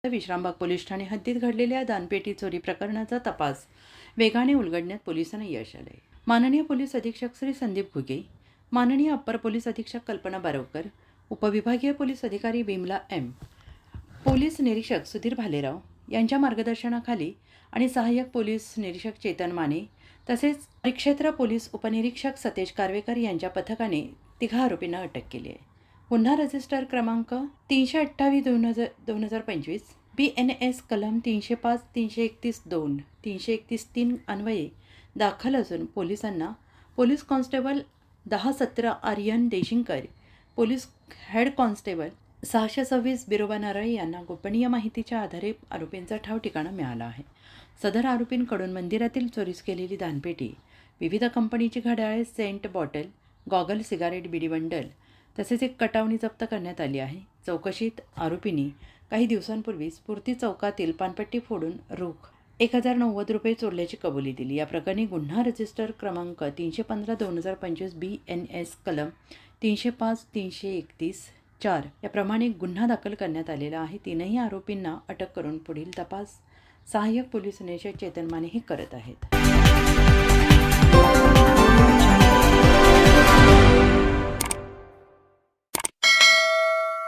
Vishrambag police Thane हद्दीत घडलेल्या दानपेटी चोरी प्रकरणाचा तपास वेगाने उलगडण्यात पोलिसांना यश आले. माननीय पोलीस अधीक्षक श्री संदीप घुगे, माननीय अप्पर पोलीस अधीक्षक कल्पना बारवकर, उपविभागीय पोलीस अधिकारी विमला एम, पोलीस निरीक्षक सुधीर भालेराव यांच्या मार्गदर्शनाखाली आणि सहाय्यक पोलीस निरीक्षक चेतन माने तसेच परिक्षेत्र पोलीस उपनिरीक्षक सतेज कारवेकर यांच्या पथकाने 3 आरोपींना अटक केली आहे. गुन्हा रजिस्टर क्रमांक 328/2025 BNS कलम 305, 331(2), 331(3) अन्वये दाखल असून पोलिसांना police constable 10-17 Aryan Deshingkar, police head constable 626 Biroba Naral यांना गोपनीय माहितीच्या आधारे आरोपींचा ठाव ठिकाणा मिळाला आहे. सदर आरोपींकडून मंदिरातील चोरीस केलेली दानपेटी, विविध कंपनीची घड्याळे, सेंट बॉटल, गॉगल, सिगारेट, बिडी बंडल तसेच एक कटावणी जप्त करण्यात आली आहे. चौकशीत आरोपींनी काही दिवसांपूर्वी स्फूर्ती चौकातील पानपट्टी फोडून रोख 1090 रुपये चोरल्याची कबुली दिली. या प्रकरणी गुन्हा रजिस्टर क्रमांक 315/2025 BNS कलम 305, 331(4) याप्रमाणे गुन्हा दाखल करण्यात आलेला आहे. 3ही आरोपींना अटक करून पुढील तपास सहाय्यक पोलीस निरीक्षक चेतन माने हे करत आहेत.